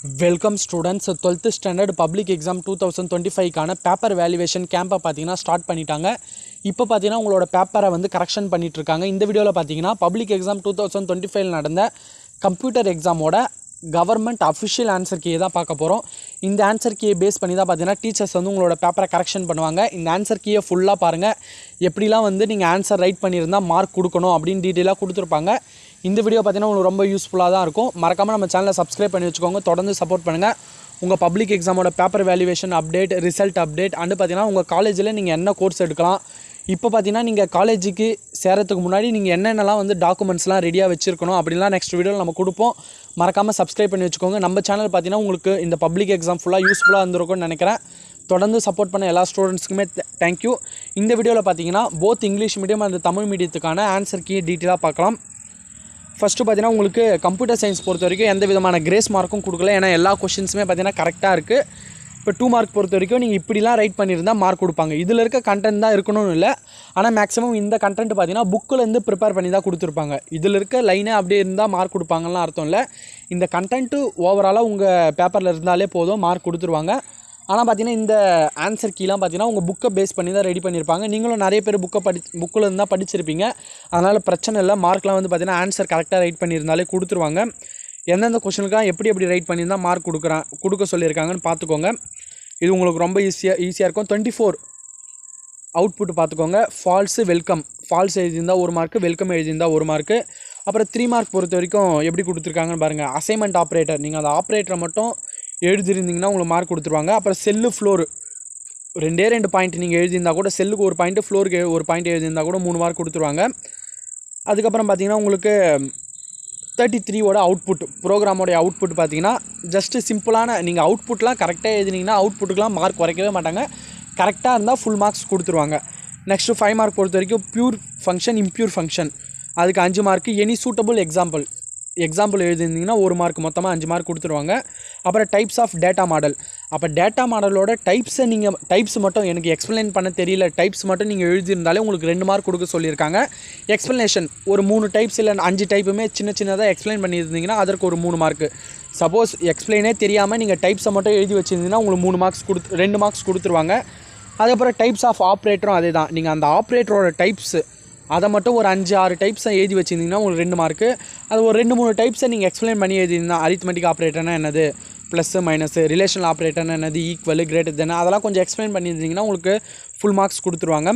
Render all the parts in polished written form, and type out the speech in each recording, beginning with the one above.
Welcome students. 12th standard public exam 2025க்கான paper valuation கேம்பை பார்த்தீங்கன்னா ஸ்டார்ட் பண்ணிட்டாங்க. இப்போ பார்த்தீங்கன்னா உங்களோட பேப்பரை வந்து கரெக்ஷன் பண்ணிகிட்ருக்காங்க. இந்த வீடியோவில் பார்த்தீங்கன்னா பப்ளிக் எக்ஸாம் 2025 நடந்த கம்ப்யூட்டர் எக்ஸாமோட கவர்மெண்ட் அஃபிஷியல் ஆன்சர் கீயை தான் பார்க்க போகிறோம். இந்த ஆன்சர் கீயை பேஸ் பண்ணி தான் பார்த்தீங்கன்னா டீச்சர்ஸ் வந்து உங்களோட பேப்பரை கரெக்ஷன் பண்ணுவாங்க. இந்த ஆன்சர் கீயை ஃபுல்லாக பாருங்கள். எப்படிலாம் வந்து நீங்கள் ஆன்சர் ரைட் பண்ணியிருந்தால் மார்க் கொடுக்கணும் அப்படின்னு டீட்டெயிலாக கொடுத்துருப்பாங்க. இந்த வீடியோ பார்த்தீங்கன்னா உங்களுக்கு ரொம்ப யூஸ்ஃபுல்லாக தான் இருக்கும். மறக்காமல் நம்ம சேனலை சப்ஸ்கிரைப் பண்ணி வச்சுக்கோங்க. தொடர்ந்து சப்போர்ட் பண்ணுங்கள். உங்கள் பப்ளிக் எக்ஸாமோட paper valuation update, result update and பார்த்தீங்கன்னா உங்கள் காலேஜில் நீங்கள் என்ன கோர்ஸ் எடுக்கலாம், இப்போ பார்த்தீங்கன்னா நீங்கள் காலேஜுக்கு சேரத்துக்கு முன்னாடி நீங்கள் என்னென்னலாம் வந்து டாக்குமெண்ட்ஸ்லாம் ரெடியாக வச்சுருக்கணும் அப்படின்லாம் நெக்ஸ்ட் வீடியோவில் நம்ம கொடுப்போம். மறக்காமல் சப்ஸ்கிரைப் பண்ணி வச்சுக்கோங்க. நம்ம சேனல் பார்த்தீங்கன்னா உங்களுக்கு இந்த பப்ளிக் எக்ஸாம் ஃபுல்லாக யூஸ்ஃபுல்லாக இருந்திருக்கும்னு நினைக்கிறேன். தொடர்ந்து சப்போர்ட் பண்ண எல்லா ஸ்டூடெண்ட்ஸ்க்குமே தேங்க்யூ. இந்த வீடியோவில் பார்த்தீங்கன்னா both English medium and Tamil மீடியத்துக்கான ஆன்சர் கீ டீட்டெயிலாக பார்க்கலாம். ஃபஸ்ட்டு பார்த்தீங்கன்னா உங்களுக்கு கம்ப்யூட்டர் சயின்ஸ் பொறுத்த வரைக்கும் எந்த விதமான கிரேஸ் மார்க்கும் கொடுக்கல. ஏன்னா எல்லா கொஷின்ஸுமே பார்த்தீங்கன்னா கரெக்டாக இருக்குது. இப்போ 2 மார்க் பொறுத்த வரைக்கும் நீங்கள் இப்படிலாம் ரைட் பண்ணியிருந்தால் மார்க் கொடுப்பாங்க. இதில் இருக்க கண்டென்ட் தான் இருக்கணும்னு இல்லை. ஆனால் மேக்ஸிமம் இந்த கண்டென்ட் பார்த்தீங்கன்னா புக்கிலேருந்து ப்ரிப்பேர் பண்ணி தான் கொடுத்துருப்பாங்க. இதில் இருக்க லைனே அப்படியே இருந்தால் மார்க் கொடுப்பாங்கலாம் அர்த்தம் இல்லை. இந்த கண்டென்ட்டு ஓவராலாக உங்கள் பேப்பரில் இருந்தாலே போதும், மார்க் கொடுத்துருவாங்க. ஆனால் பார்த்தீங்கன்னா இந்த ஆன்சர் கீலாம் பார்த்தீங்கன்னா உங்கள் புக்கை பேஸ் பண்ணி தான் ரெடி பண்ணியிருப்பாங்க. நீங்களும் நிறைய பேர் புக்கில் இருந்தால் படிச்சிருப்பீங்க. அதனால் பிரச்சனை இல்லை. மார்க்லாம் வந்து பார்த்தீங்கன்னா ஆன்சர் கரெக்டாக ரைட் பண்ணியிருந்தாலே கொடுத்துருவாங்க. எந்தெந்த கொஷனுக்குலாம் எப்படி ரைட் பண்ணியிருந்தால் மார்க் கொடுக்க சொல்லியிருக்காங்கன்னு பார்த்துக்கோங்க. இது உங்களுக்கு ரொம்ப ஈஸியாக இருக்கும். 24 அவுட்புட் பார்த்துக்கோங்க. False, welcome. ஃபால்ஸ் எழுதியிருந்தால் 1 மார்க்கு, வெல்கம் எழுதியிருந்தால் 1 மார்க்கு. அப்புறம் 3 மார்க் பொறுத்த வரைக்கும் எப்படி கொடுத்துருக்காங்கன்னு பாருங்கள். அசைன்மெண்ட் ஆப்ரேட்டர், நீங்கள் அந்த ஆப்ரேட்டரை மட்டும் எழுதிருந்தீங்கன்னா உங்களுக்கு மார்க் கொடுத்துருவாங்க. அப்புறம் செல்லு, ஃப்ளோரு 2 பாயிண்ட் நீங்கள் எழுதியிருந்தால் கூட செல்லுக்கு 1 பாயிண்ட்டு, ஃப்ளோருக்கு 1 பாயிண்ட் எழுதியிருந்தால் கூட 3 மார்க் கொடுத்துருவாங்க. அதுக்கப்புறம் பார்த்தீங்கன்னா உங்களுக்கு 33 அவுட்புட், ப்ரோக்ராமோடைய அவுட்புட் பார்த்தீங்கன்னா ஜஸ்ட்டு சிம்பிளான நீங்கள் அவுட்புட்லாம் கரெக்டாக எழுதினீங்கன்னா அவுட்புட்டுக்கெலாம் மார்க் குறைக்கவே மாட்டாங்க. கரெக்டாக இருந்தால் ஃபுல் மார்க்ஸ் கொடுத்துருவாங்க. நெக்ஸ்ட்டு 5 மார்க் பொறுத்த வரைக்கும் பியூர் ஃபங்க்ஷன், இம்ப்யூர் ஃபங்க்ஷன், அதுக்கு 5 மார்க்கு. எனி சூட்டபுள் எக்ஸாம்பிள் எழுதிருந்தீங்கன்னா 1 மார்க், மொத்தமாக 5 மார்க் கொடுத்துருவாங்க. அப்புறம் டைப்ஸ் ஆஃப் டேட்டா மாடல். அப்போ டேட்டா மாடலோட டைப்ஸ் மட்டும் எனக்கு எக்ஸ்பிளைன் பண்ண தெரியல, டைப்ஸ் மட்டும் நீங்கள் எழுதியிருந்தாலே உங்களுக்கு 2 மார்க் கொடுக்க சொல்லியிருக்காங்க. எக்ஸ்ப்ளனேஷன் ஒரு 3 டைப்ஸ் இல்லை 5 டைப்புமே சின்னதாக எக்ஸ்பிளைன் பண்ணியிருந்தீங்கன்னா அதற்கு ஒரு 3 மார்க்கு. சப்போஸ் எக்ஸ்பிளைனே தெரியாமல் நீங்கள் டைப்ஸை மட்டும் எழுதி வச்சுருந்தீங்கன்னா உங்களுக்கு 2 மார்க்ஸ் கொடுத்துருவாங்க. அதுக்கப்புறம் டைப்ஸ் ஆஃப் ஆப்ரேட்டரும் அதே தான். நீங்கள் அந்த ஆப்ரேட்டரோட டைப்ஸு அதை மட்டும் ஒரு 5-6 டைப்ஸை எழுதி வச்சுருந்தீங்கன்னா உங்களுக்கு 2 மார்க்கு. அது ஒரு 2-3 டைப்ஸை நீங்கள் எக்ஸ்பிளைன் பண்ணி எழுதியிருந்தா, அரித்மெட்டிக் ஆப்ரேட்டர்னா என்னது, ப்ளஸ்ஸு மைனஸு, ரிலேஷனல் ஆப்ரேட்டர்னா என்னது, ஈக்குவல், கிரேட்டர் தென், அதெல்லாம் கொஞ்சம் எக்ஸ்பிளைன் பண்ணியிருந்தீங்கன்னா உங்களுக்கு ஃபுல் மார்க்ஸ் கொடுத்துருவாங்க.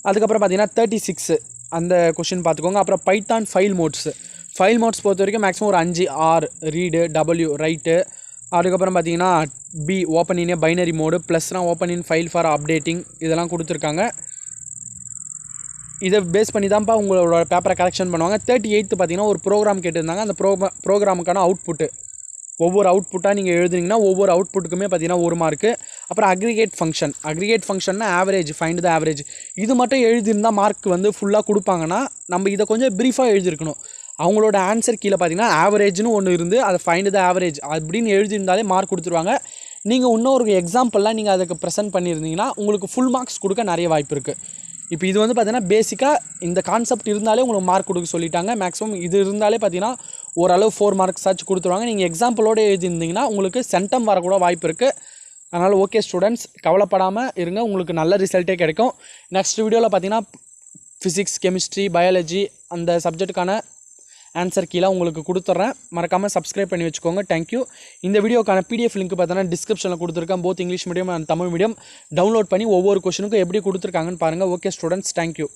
அதுக்கப்புறம் பார்த்தீங்கன்னா 36 அந்த கொஷின் பார்த்துக்கோங்க. அப்புறம் பைத்தான் ஃபைல் மோட்ஸ் பொறுத்த வரைக்கும் மேக்ஸிமம் ஒரு 5, ஆர் ரீடு, டபிள்யூ ரைட்டு, அதுக்கப்புறம் பார்த்தீங்கன்னா B open in binary mode, ப்ளஸ்னால் open in file for updating, இதெல்லாம் கொடுத்துருக்காங்க. இதை பேஸ் பண்ணி தான்ப்பா உங்களோட பேப்பரை கரெக்ஷன் பண்ணுவாங்க. 38 பார்த்தீங்கன்னா ஒரு ப்ரோக்ராம் கேட்டிருந்தாங்க. அந்த ப்ரோக்ராமுக்கான அவுட்புட்டு, ஒவ்வொரு அவுட்புட்டாக நீங்கள் எழுதுனீங்கன்னா ஒவ்வொரு அவுட்புட்டுக்குமே பார்த்தீங்கன்னா 1 மார்க்கு. அப்புறம் அக்ரிகேட் ஃபங்க்ஷன்னா ஆவரேஜ், ஃபைண்ட் த ஆவரேஜ், இது மட்டும் எழுதியிருந்தால் மார்க் வந்து ஃபுல்லாக கொடுப்பாங்கன்னா நம்ம இதை கொஞ்சம் ப்ரீஃபாக எழுதியிருக்கணும். அவங்களோட ஆன்சர் கீழே பார்த்தீங்கன்னா ஆவரேஜ்னு ஒன்று இருந்து அதை ஃபைண்ட் த ஆவரேஜ் அப்படின்னு எழுதியிருந்தாலே மார்க் கொடுத்துருவாங்க. நீங்கள் இன்னொரு எக்ஸாம்பிள்லாம் நீங்கள் அதுக்கு ப்ரெசென்ட் பண்ணியிருந்தீங்கன்னா உங்களுக்கு ஃபுல் மார்க்ஸ் கொடுக்க நிறைய வாய்ப்பு இருக்குது. இப்போ இது வந்து பார்த்தீங்கன்னா பேசிக்காக இந்த கான்செப்ட் இருந்தாலே உங்களுக்கு மார்க் கொடுக்க சொல்லிட்டாங்க. மேக்ஸிமம் இது இருந்தாலே பார்த்தீங்கன்னா ஓரளவு 4 மார்க்ஸ் ஆச்சு கொடுத்துருவாங்க. நீங்கள் எக்ஸாம்பிளோடு எழுதியிருந்தீங்கன்னா உங்களுக்கு சென்டம் வரக்கூட வாய்ப்பு இருக்குது. அதனால் ஓகே ஸ்டூடெண்ட்ஸ், கவலைப்படாமல் இருங்க, உங்களுக்கு நல்ல ரிசல்ட்டே கிடைக்கும். நெக்ஸ்ட் வீடியோவில் பார்த்தீங்கன்னா ஃபிசிக்ஸ், கெமிஸ்ட்ரி, பயாலஜி அந்த சப்ஜெக்ட்டுக்கான ஆன்சர் கீழே உங்களுக்கு கொடுத்துட்றேன். மறக்காமல் சப்ஸ்கிரைப் பண்ணி வச்சுக்கோங்க. தேங்க்யூ. இந்த வீடியோக்கான பிடிஎஃப் லிங்க் பார்த்தீங்கன்னா டிஸ்கிரிப்ஷனில் கொடுத்துருக்கேன். Both English medium and Tamil medium download பண்ணி ஒவ்வொரு கொஷனுக்கும் எப்படி கொடுத்துருக்காங்கன்னு பாருங்கள். Okay students, thank you.